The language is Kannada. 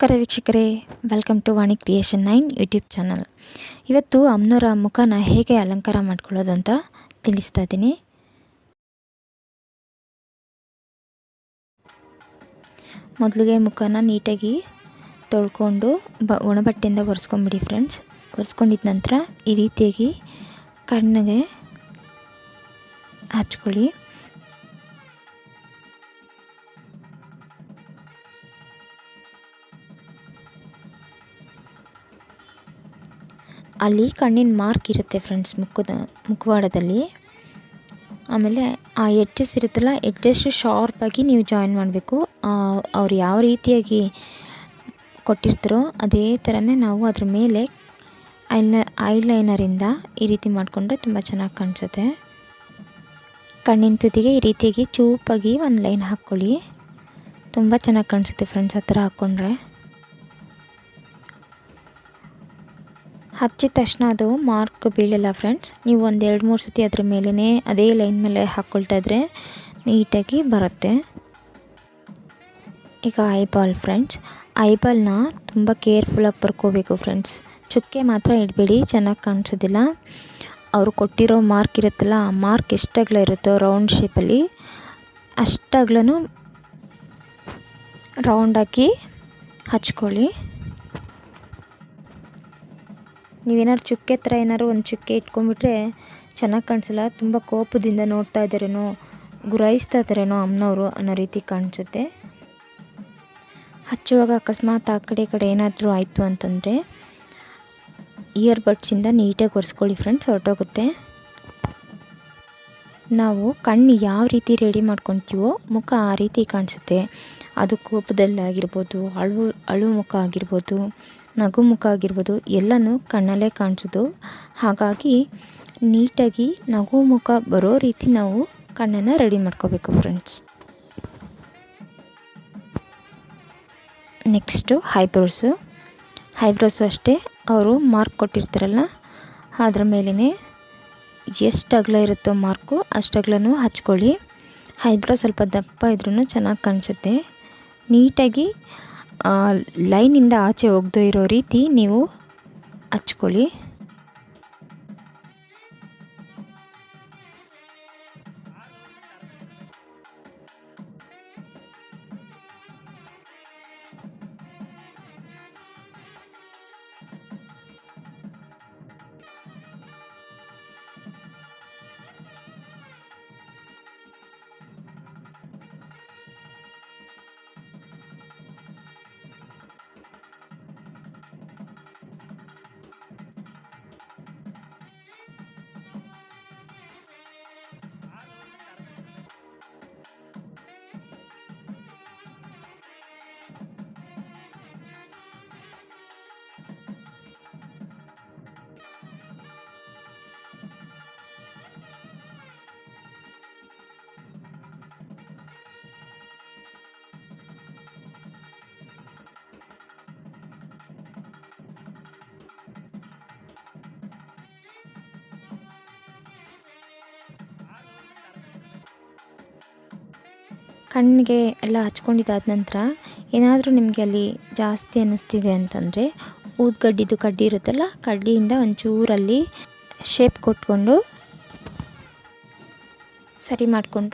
ನಮಸ್ಕಾರ ವೀಕ್ಷಕರೇ, welcome to Vani creation 9 YouTube channel. ಇವತ್ತು ಅಮ್ಮನವರ ಮುಖನ ಹೇಗೆ ಅಲಂಕಾರ ಮಾಡ್ಕೊಳ್ಳೋದು ಅಂತ ತಿಳಿಸ್ತಾ ಇದ್ದೀನಿ. ಮೊದಲಿಗೆ ಮುಖನ ನೀಟಾಗಿ ತೊಳ್ಕೊಂಡು ಒಣಬಟ್ಟೆಯಿಂದ ಒರೆಸ್ಕೊಂಬಿಡಿ ಫ್ರೆಂಡ್ಸ್. ಒರೆಸ್ಕೊಂಡಿದ್ದ ನಂತರ ಈ ರೀತಿಯಾಗಿ ಕಣ್ಣಿಗೆ ಹಚ್ಕೊಳ್ಳಿ. ಅಲ್ಲಿ ಕಣ್ಣಿನ ಮಾರ್ಕ್ ಇರುತ್ತೆ ಫ್ರೆಂಡ್ಸ್ ಮುಖವಾಡದಲ್ಲಿ. ಆಮೇಲೆ ಆ ಎಡ್ಜಸ್ ಇರುತ್ತಲ್ಲ, ಎಡ್ಜಸ್ ಶಾರ್ಪಾಗಿ ನೀವು ಜಾಯಿನ್ ಮಾಡಬೇಕು. ಅವ್ರು ಯಾವ ರೀತಿಯಾಗಿ ಕೊಟ್ಟಿರ್ತಾರೋ ಅದೇ ಥರನೇ ನಾವು ಅದ್ರ ಮೇಲೆ ಐಲೈನರಿಂದ ಈ ರೀತಿ ಮಾಡಿಕೊಂಡ್ರೆ ತುಂಬ ಚೆನ್ನಾಗಿ ಕಾಣಿಸುತ್ತೆ. ಕಣ್ಣಿನ ತುದಿಗೆ ಈ ರೀತಿಯಾಗಿ ಚೂಪಾಗಿ ಒಂದು ಲೈನ್ ಹಾಕ್ಕೊಳ್ಳಿ. ತುಂಬ ಚೆನ್ನಾಗಿ ಕಾಣಿಸುತ್ತೆ ಫ್ರೆಂಡ್ಸ್ ಆ ಥರ ಹಾಕ್ಕೊಂಡ್ರೆ. ಹಚ್ಚಿದ ತಕ್ಷಣ ಅದು ಮಾರ್ಕ್ ಬೀಳಲ್ಲ ಫ್ರೆಂಡ್ಸ್. ನೀವು ಒಂದು 2-3 ಸತಿ ಅದ್ರ ಮೇಲೇ ಅದೇ ಲೈನ್ ಮೇಲೆ ಹಾಕ್ಕೊಳ್ತಾ ಇದ್ರೆ ನೀಟಾಗಿ ಬರುತ್ತೆ. ಈಗ ಐಬಾಲ್ ಫ್ರೆಂಡ್ಸ್, ಐಬಾಲ್ನ ತುಂಬ ಕೇರ್ಫುಲ್ಲಾಗಿ ಬರ್ಕೋಬೇಕು ಫ್ರೆಂಡ್ಸ್. ಚುಕ್ಕೆ ಮಾತ್ರ ಇಡಬೇಡಿ, ಚೆನ್ನಾಗಿ ಕಾಣಿಸೋದಿಲ್ಲ. ಅವರು ಕೊಟ್ಟಿರೋ ಮಾರ್ಕ್ ಇರುತ್ತಲ್ಲ, ಆ ಮಾರ್ಕ್ ಎಷ್ಟಾಗಲ ಇರುತ್ತೋ ರೌಂಡ್ ಶೇಪಲ್ಲಿ ಅಷ್ಟಾಗ್ಲೂ ರೌಂಡಾಗಿ ಹಚ್ಕೊಳ್ಳಿ. ನೀವೇನಾದ್ರು ಚುಕ್ಕೆ ಥರ ಏನಾದ್ರು ಒಂದು ಚುಕ್ಕೆ ಇಟ್ಕೊಂಡ್ಬಿಟ್ರೆ ಚೆನ್ನಾಗಿ ಕಾಣಿಸಲ್ಲ. ತುಂಬ ಕೋಪದಿಂದ ನೋಡ್ತಾ ಇದ್ದಾರೇನೋ, ಗುರಾಯಿಸ್ತಾ ಇದ್ದಾರೇನೋ ಅಮ್ಮನವರು ಅನ್ನೋ ರೀತಿ ಕಾಣಿಸುತ್ತೆ. ಹಚ್ಚುವಾಗ ಅಕಸ್ಮಾತ್ ಆ ಕಡೆ ಏನಾದರೂ ಆಯಿತು ಅಂತಂದರೆ ಇಯರ್ಬಡ್ಸಿಂದ ನೀಟಾಗಿ ಒರೆಸ್ಕೊಳ್ಳಿ ಫ್ರೆಂಡ್ಸ್, ಹೊರಟೋಗುತ್ತೆ. ನಾವು ಕಣ್ಣು ಯಾವ ರೀತಿ ರೆಡಿ ಮಾಡ್ಕೊತೀವೋ ಮುಖ ಆ ರೀತಿ ಕಾಣಿಸುತ್ತೆ. ಅದು ಕೋಪದಲ್ಲಾಗಿರ್ಬೋದು, ಅಳು ಮುಖ ಆಗಿರ್ಬೋದು, ನಗು ಮುಖ ಆಗಿರ್ಬೋದು, ಎಲ್ಲನೂ ಕಣ್ಣಲ್ಲೇ ಕಾಣಿಸೋದು. ಹಾಗಾಗಿ ನೀಟಾಗಿ ನಗು ಮುಖ ಬರೋ ರೀತಿ ನಾವು ಕಣ್ಣನ್ನು ರೆಡಿ ಮಾಡ್ಕೋಬೇಕು ಫ್ರೆಂಡ್ಸ್. ನೆಕ್ಸ್ಟು ಐಬ್ರೋಸು ಅಷ್ಟೇ. ಅವರು ಮಾರ್ಕ್ ಕೊಟ್ಟಿರ್ತಾರಲ್ಲ ಅದ್ರ ಮೇಲೇ ಎಷ್ಟು ಅಗಲ ಇರುತ್ತೋ ಮಾರ್ಕು ಅಷ್ಟಗಲೂ ಹಚ್ಕೊಳ್ಳಿ. ಐಬ್ರೋ ಸ್ವಲ್ಪ ದಪ್ಪ ಇದ್ರೂ ಚೆನ್ನಾಗಿ ಕಾಣಿಸುತ್ತೆ. ನೀಟಾಗಿ ಲೈನಿಂದ ಆಚೆ ಹೋಗದೇ ಇರೋ ರೀತಿ ನೀವು ಹಚ್ಕೊಳ್ಳಿ. ಕಣ್ಣಿಗೆ ಎಲ್ಲ ಹಚ್ಕೊಂಡಿದ್ದಾದ ನಂತರ ಏನಾದರೂ ನಿಮಗೆ ಅಲ್ಲಿ ಜಾಸ್ತಿ ಅನ್ನಿಸ್ತಿದೆ ಅಂತಂದರೆ ಊದ್ಗಡ್ಡಿದು ಕಡ್ಡಿ ಇರುತ್ತಲ್ಲ, ಕಡ್ಡಿಯಿಂದ ಒಂಚೂರಲ್ಲಿ ಶೇಪ್ ಕೊಟ್ಕೊಂಡು ಸರಿ ಮಾಡಿಕೊಂಡ್ರೆ